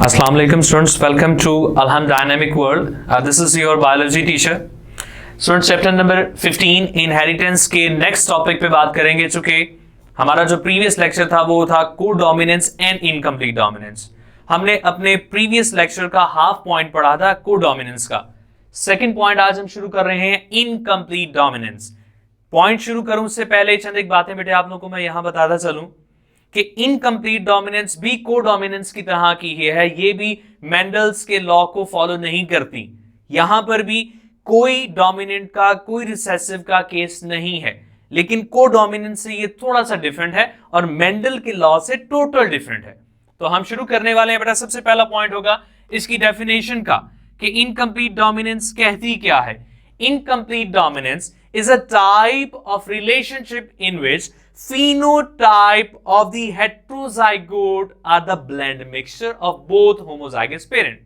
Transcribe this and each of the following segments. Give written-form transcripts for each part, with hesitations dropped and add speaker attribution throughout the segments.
Speaker 1: Assalamu alaikum students, welcome to Alham Dynamic World. This is your biology teacher. Students, chapter number 15 inheritance के next topic पे बात करेंगे। चूंकि हमारा जो previous lecture था वो था co-dominance and incomplete dominance। हमने अपने previous lecture का half point पढ़ा था co-dominance का। Second point आज हम शुरू कर रहे हैं incomplete dominance। Point शुरू करूं उससे पहले चंद एक बातें बेटे आप लोगों को मैं यहां बताता चलूं कि इनकम्प्लीट डोमिनेंस भी को डोमिनेंस की तरह की है। ये भी मेंडल्स के लॉ को फॉलो नहीं करती। यहां पर भी कोई डोमिनेंट का कोई रिसेसिव का केस नहीं है, लेकिन को डोमिनेंस से ये थोड़ा सा डिफरेंट है और मेंडल के लॉ से टोटल डिफरेंट है। तो हम शुरू करने वाले हैं बेटा। सबसे पहला पॉइंट होगा इसकी डेफिनेशन का कि इनकम्प्लीट डोमिनेंस कहती क्या है। Incomplete dominance is a type of relationship in which phenotype of the heterozygote are the blend mixture of both homozygous parent।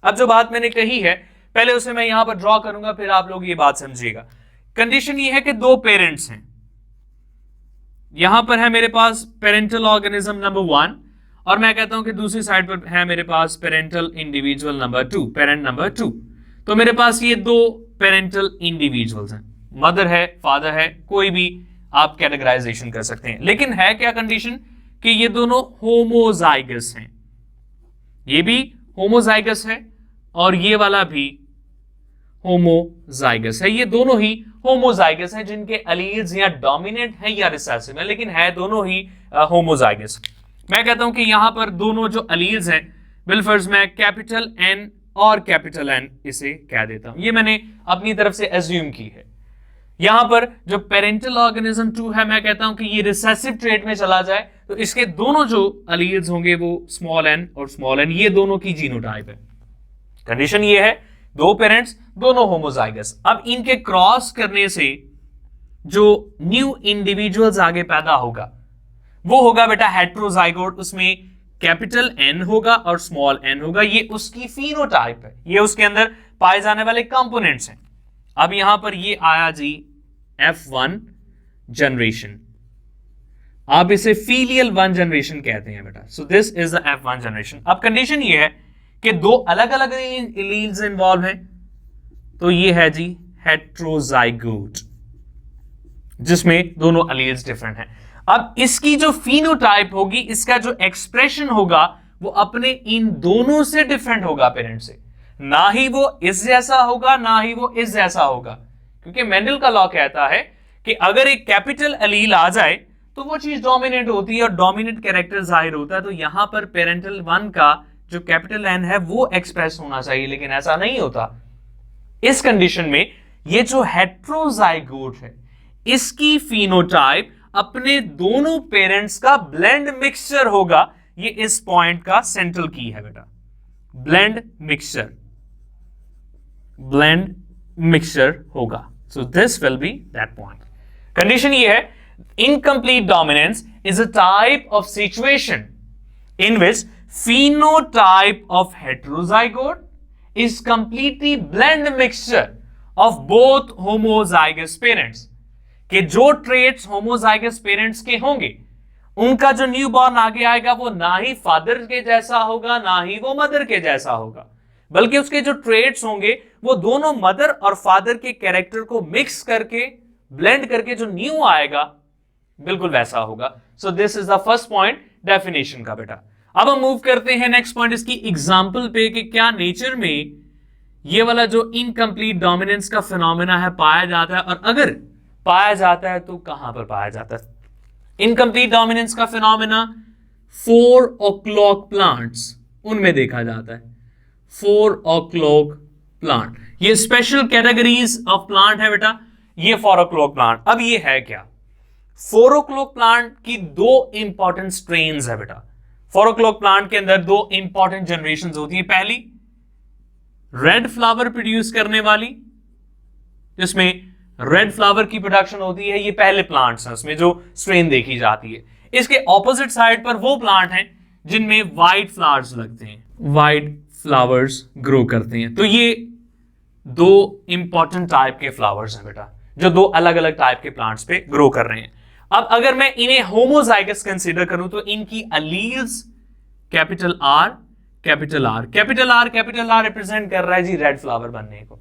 Speaker 1: अब जो बात मैंने कही है पहले उसे मैं यहां पर ड्रॉ करूंगा, फिर आप लोग ये बात समझिएगा। कंडीशन ये है कि दो पेरेंट्स हैं। यहां पर है मेरे पास पेरेंटल ऑर्गेनिज्म नंबर 1 और मैं कहता हूं कि दूसरी साइड पर है मेरे पास parental individual number 2, parent number 2। तो मेरे पास ये दो पेरेंटल इंडिविजुअल्स हैं, मदर है, फादर है, कोई भी आप कैटेगराइजेशन कर सकते हैं। लेकिन है क्या कंडीशन कि ये दोनों होमोजाइगस हैं। ये भी होमोजाइगस है और ये वाला भी होमोजाइगस है। ये दोनों ही होमोजाइगस हैं जिनके एलील्स या डोमिनेंट है या रिसेसिव है, लेकिन है दोनों ही होमोजाइगस। मैं कहता हूं कि यहां पर दोनों जो एलील्स हैं बिलफर्ज में कैपिटल एन और कैपिटल एन इसे कह देता हूं। ये मैंने अपनी तरफ से एज्यूम की है। यहां पर जो पेरेंटल ऑर्गेनिज्म 2 है मैं कहता हूं कि ये रिसेसिव ट्रेट में चला जाए तो इसके दोनों जो एलील्स होंगे वो स्मॉल एन और स्मॉल एन, ये दोनों की जीनोटाइप है। कंडीशन ये है दो पेरेंट्स दोनों होमोजाइगस। अब इनके क्रॉस करने से जो न्यू इंडिविजुअल्स आगे पैदा होगा वो होगा बेटा हेट्रोजाइगोट। उसमें कैपिटल एन होगा और स्मॉल एन होगा। ये उसकी फिनोटाइप है, ये उसके अंदर पाए जाने वाले कंपोनेंट्स हैं। अब यहां पर ये आया जी F1 जनरेशन, आप इसे फीलियल 1 जनरेशन कहते हैं बेटा। So this is the F1 generation. अब कंडीशन ये है कि दो अलग अलग एलील्स इन्वॉल्व हैं, तो ये है जी हेट्रोजाइगोट जिसमें दोनों एलील्स डिफरेंट हैं। अब इसकी जो फिनोटाइप होगी, इसका जो एक्सप्रेशन होगा वो अपने इन दोनों से डिफरेंट होगा पेरेंट से। ना ही वो इस जैसा होगा ना ही वो इस जैसा होगा, क्योंकि मेंडल का लॉ कहता है कि अगर एक कैपिटल एलील आ जाए तो वो चीज डोमिनेट होती है और डोमिनेट कैरेक्टर जाहिर होता है। तो यहां पर पेरेंटल 1 का जो कैपिटल एन है वो एक्सप्रेस होना चाहिए, लेकिन ऐसा नहीं होता। इस कंडीशन में ये जो हेट्रोजाइगोट है इसकी फिनोटाइप अपने दोनों पेरेंट्स का ब्लेंड मिक्सचर होगा। ये इस पॉइंट का सेंट्रल की है बेटा, ब्लेंड मिक्सचर, ब्लेंड मिक्सचर होगा। So this will be that point. Condition ये है incomplete dominance is a type of situation in which phenotype of heterozygote is completely blend mixture of both homozygous parents। कि जो traits homozygous parents के होंगे उनका जो new born आगे आएगा वो ना ही फादर के जैसा होगा ना ही वो मदर के जैसा होगा, बल्कि उसके जो ट्रेट्स होंगे वो दोनों मदर और फादर के कैरेक्टर को मिक्स करके ब्लेंड करके जो न्यू आएगा बिल्कुल वैसा होगा। So this is the first point definition का बेटा। अब हम मूव करते हैं नेक्स्ट पॉइंट इसकी एग्जांपल पे कि क्या नेचर में ये वाला जो इनकम्प्लीट डोमिनेंस का फिनोमेना है पाया जाता है, और अगर पाया जाता है तो कहां पर पाया जाता है। इनकम्प्लीट डोमिनेंस का फिनोमेना 4 o'clock प्लांट्स उनमें देखा जाता है। 4 o'clock प्लांट ये स्पेशल कैटेगरीज ऑफ प्लांट है बेटा, ये 4 o'clock प्लांट। अब ये है क्या, 4 o'clock प्लांट की दो इंपॉर्टेंट स्ट्रेन्स है बेटा। 4 o'clock प्लांट के अंदर दो इंपॉर्टेंट जनरेशन होती है। पहली रेड फ्लावर प्रोड्यूस करने वाली, जिसमें रेड फ्लावर की प्रोडक्शन होती है, ये पहले प्लांट्स हैं उसमें जो स्ट्रेन देखी जाती है। इसके ऑपोजिट साइड पर वो प्लांट हैं जिनमें व्हाइट फ्लावर्स लगते हैं, व्हाइट फ्लावर्स ग्रो करते हैं। तो ये दो इंपॉर्टेंट टाइप के फ्लावर्स हैं बेटा जो दो अलग अलग टाइप के प्लांट्स पे ग्रो कर रहे हैं। अब अगर मैं इन्हें होमोजाइगस कंसीडर करूं तो इनकी alleles capital R capital R. Capital R represent कर रहा है जी रेड फ्लावर बनने को।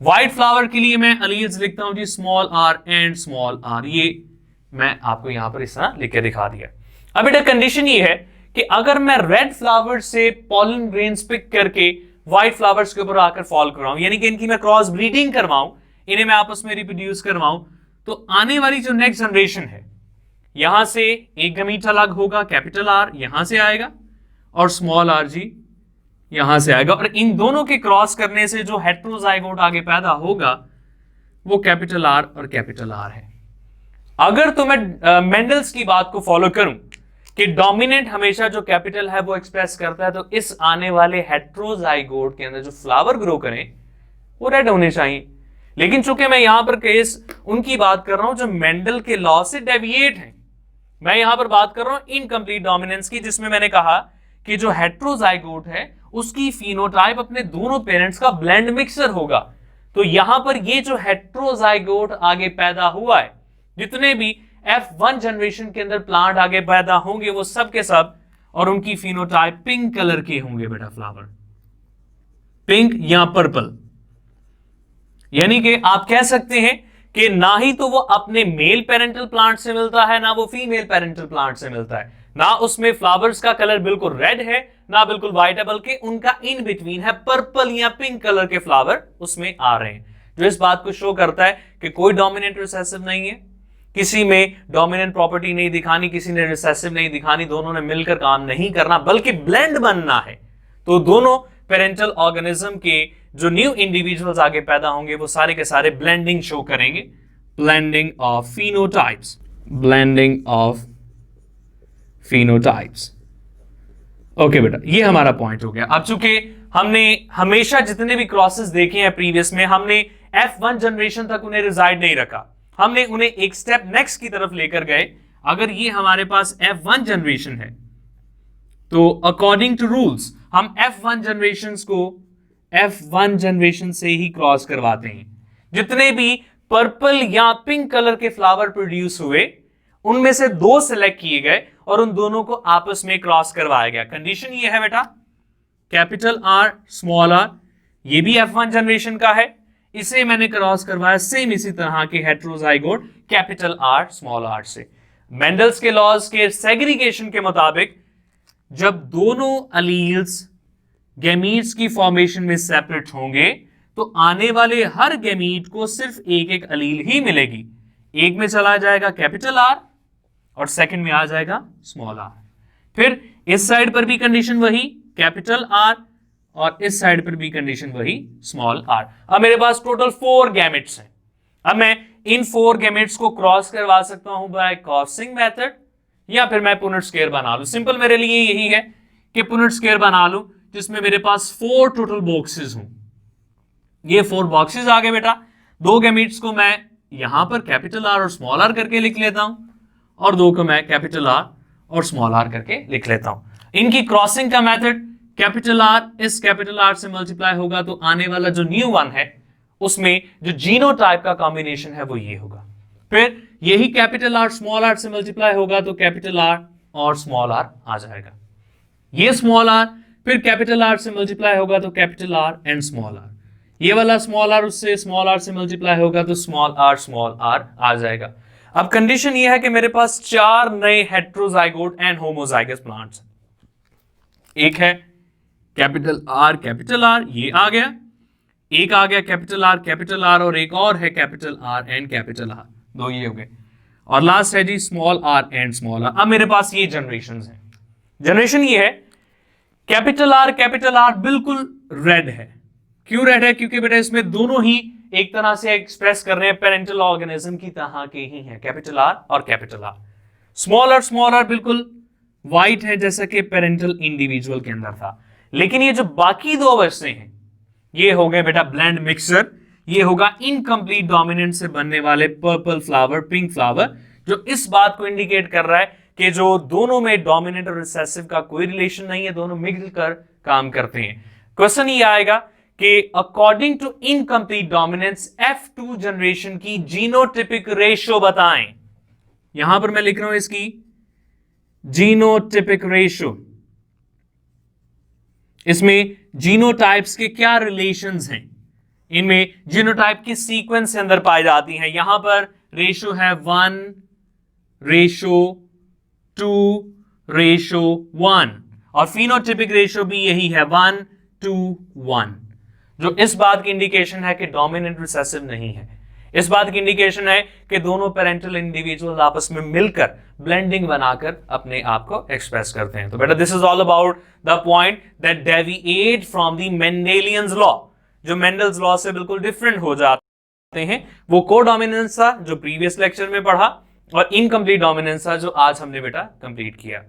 Speaker 1: व्हाइट फ्लावर के लिए मैं अलील्स लिखता हूं जी small r and small are. ये मैं आपको यहां पर इस तरह लिख के दिखा दिया। अब बेटा कंडीशन ये है कि अगर मैं रेड फ्लावर से पॉलन ग्रेन्स पिक करके व्हाइट फ्लावर्स के ऊपर आकर फॉल कराऊं, यानी कि इनकी मैं क्रॉस ब्रीडिंग करवाऊं, इन्हें मैं आपस में रिप्रोड्यूस करवाऊं, तो आने वाली जो नेक्स्ट जनरेशन है यहां से एक गमीट अलग होगा, कैपिटल आर यहां से आएगा और स्मॉल आर जी यहां से आएगा, और इन दोनों के क्रॉस करने से जो हेट्रोजाइगोट आगे पैदा होगा वो कैपिटल आर और कैपिटल आर है। अगर तो मैं मेंडल्स की बात को फॉलो करूं कि डोमिनेंट हमेशा जो कैपिटल है वो एक्सप्रेस करता है, तो इस आने वाले हेट्रोजाइगोट के अंदर जो फ्लावर ग्रो करें वो रेड होने चाहिए। लेकिन चूंकि मैं यहां पर केस उनकी बात कर रहा हूं जो मेंडल के लॉ से डेविएट है, मैं यहां पर बात कर रहा हूं इनकम्प्लीट डोमिनेंस की, जिसमें मैंने कहा कि जो हेट्रोजाइगोट है उसकी फिनोटाइप अपने दोनों पेरेंट्स का ब्लेंड मिक्सर होगा। तो यहां पर ये जो हेट्रोजाइगोट आगे पैदा हुआ है, जितने भी F1 जनरेशन के अंदर प्लांट आगे पैदा होंगे वो सब के सब, और उनकी फिनोटाइप पिंक कलर के होंगे बेटा, फ्लावर पिंक या पर्पल। यानी कि आप कह सकते हैं कि ना ही तो वो अपने मेल पेरेंटल प्लांट से मिलता है, ना वो फीमेल पेरेंटल प्लांट से मिलता है, ना उसमें फ्लावर्स का कलर बिल्कुल रेड है ना बिल्कुल व्हाइट है, बल्कि उनका इन बिटवीन है, पर्पल या पिंक कलर के फ्लावर उसमें आ रहे हैं, जो इस बात को शो करता है कि कोई डोमिनेंट रिसेसिव नहीं है, किसी में डोमिनेंट प्रॉपर्टी नहीं दिखानी, किसी ने रिसेसिव नहीं दिखानी, दोनों ने मिलकर काम नहीं करना बल्कि ब्लेंड बनना है। तो दोनों पेरेंटल ऑर्गेनिज्म के जो न्यू इंडिविजुअल्स आगे पैदा होंगे वो सारे के सारे ब्लेंडिंग शो करेंगे, blending of phenotypes, blending of phenotypes. Okay बेटा, ये हमारा पॉइंट हो गया। अब चूंकि हमने हमेशा जितने भी क्रॉसेस देखे हैं प्रीवियस में, हमने F1 जनरेशन तक उन्हें रिजाइड नहीं रखा, हमने उन्हें एक स्टेप नेक्स्ट की तरफ लेकर गए। अगर ये हमारे पास F1 जनरेशन है तो अकॉर्डिंग टू रूल्स हम F1 जनरेशंस को F1 जनरेशन से ही क्रॉस करवाते हैं। जितने भी पर्पल या पिंक कलर के फ्लावर प्रोड्यूस हुए उनमें से दो सिलेक्ट किए गए और उन दोनों को आपस में क्रॉस करवाया गया। कंडीशन ये है बेटा, कैपिटल आर स्मॉल आर, ये भी F1 जनरेशन का है, इसे मैंने क्रॉस करवाया सेम इसी तरह के heterozygote capital R small R से। मेंडल्स के लॉज के सेग्रीगेशन के मुताबिक जब दोनों अलील्स गैमीट्स की फॉर्मेशन में सेपरेट होंगे तो आने वाले हर गैमीट को सिर्फ एक एक अलील ही मिलेगी। एक में चला जाएगा कैपिटल आर और सेकंड में आ जाएगा स्मॉल आर। फिर इस साइड पर भी कंडीशन वही कैपिटल आर और इस साइड पर भी कंडीशन वही स्मॉल आर। अब मेरे पास टोटल 4 गैमेट्स हैं। अब मैं इन 4 गैमेट्स को क्रॉस करवा सकता हूं बाय क्रॉसिंग मेथड, या फिर मैं पुनेट स्क्वायर बना लूं। सिंपल मेरे लिए यही है कि पुनेट स्क्वायर बना लूं जिसमें मेरे पास 4 टोटल बॉक्सेस हों। ये 4 बॉक्सेस आ गए बेटा। 2 गैमेट्स को मैं यहां पर कैपिटल आर और स्मॉल आर करके लिख लेता हूं और 2 को मैं कैपिटल आर और स्मॉल आर करके लिख लेता हूं। इनकी क्रॉसिंग का मेथड, कैपिटल आर इस कैपिटल आर से मल्टीप्लाई होगा तो आने वाला जो न्यू वन है उसमें जो जीनोटाइप का कॉम्बिनेशन है वो ये होगा। फिर यही कैपिटल आर स्मॉल आर से मल्टीप्लाई होगा तो कैपिटल आर और स्मॉल आर आ जाएगा। ये स्मॉल आर फिर कैपिटल आर से मल्टीप्लाई होगा तो capital are and small are. ये वाला स्मॉल आर उससे स्मॉल आर से मल्टीप्लाई होगा तो स्मॉल आर आ जाएगा। अब कंडीशन ये है कि मेरे पास 4 नए हेट्रोजाइगोट एंड होमोजाइगस प्लांट्स हैं। एक है कैपिटल आर ये आ गया, एक आ गया कैपिटल आर और एक और है capital are and capital r, 2 ये हो गए, और लास्ट है जी small r and small r. अब मेरे पास ये जनरेशंस हैं। जनरेशन ये है कैपिटल आर बिल्कुल रेड है। क्यों रेड है? क्योंकि बेटा इसमें दोनों ही एक तरह से एक्सप्रेस कर रहे हैं पेरेंटल ऑर्गेनिज्म की तरह के ही हैं, कैपिटल आर और कैपिटल आर। स्मॉल आर बिल्कुल व्हाइट है जैसा कि पेरेंटल इंडिविजुअल के अंदर था। लेकिन ये जो बाकी 2 अवस्थे हैं ये हो गए बेटा ब्लेंड मिक्सर, ये होगा इनकम्प्लीट डोमिनेंट से बनने वाले पर्पल फ्लावर, पिंक फ्लावर, जो इस बात को इंडिकेट कर रहा है कि जो दोनों में डोमिनेंट और रिसेसिव का कोई रिलेशन नहीं है, दोनों मिलकर काम करते हैं। क्वेश्चन ये आएगा कि according to incomplete dominance F2 generation की जीनोटिपिक रेशियो बताएं। यहां पर मैं लिख रहा हूं इसकी जीनोटिपिक रेशियो। इसमें जीनोटाइप्स के क्या रिलेशंस हैं, इनमें जीनोटाइप की सीक्वेंस से अंदर पाई जाती हैं। यहां पर रेशो है 1:2:1 और फिनोटिपिक रेशो भी यही है 1:1, जो इस बात की इंडिकेशन है कि डोमिनेंट रिसेसिव नहीं है। इस बात की इंडिकेशन है कि दोनों पेरेंटल इंडिविजुअल आपस में मिलकर ब्लेंडिंग बनाकर अपने आप को एक्सप्रेस करते हैं। तो बेटा this is all about the point that deviate from the Mendelian's law, जो मेंडल्स लॉ से बिल्कुल डिफरेंट हो जाते हैं। वो कोडोमिनेंस था जो प्रीवियस लेक्चर में पढ़ा, और इनकम्प्लीट डोमिनेंस था जो आज हमने बेटा कंप्लीट किया।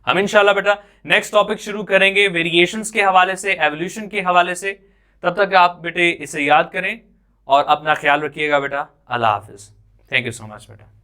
Speaker 1: हम इंशाल्लाह बेटा नेक्स्ट टॉपिक शुरू करेंगे वेरिएशंस के हवाले से, एवोल्यूशन के हवाले से। तब तक आप बेटे इसे याद करें और अपना ख्याल रखिएगा बेटा। अल्लाह हाफिज। थैंक यू सो मच बेटा।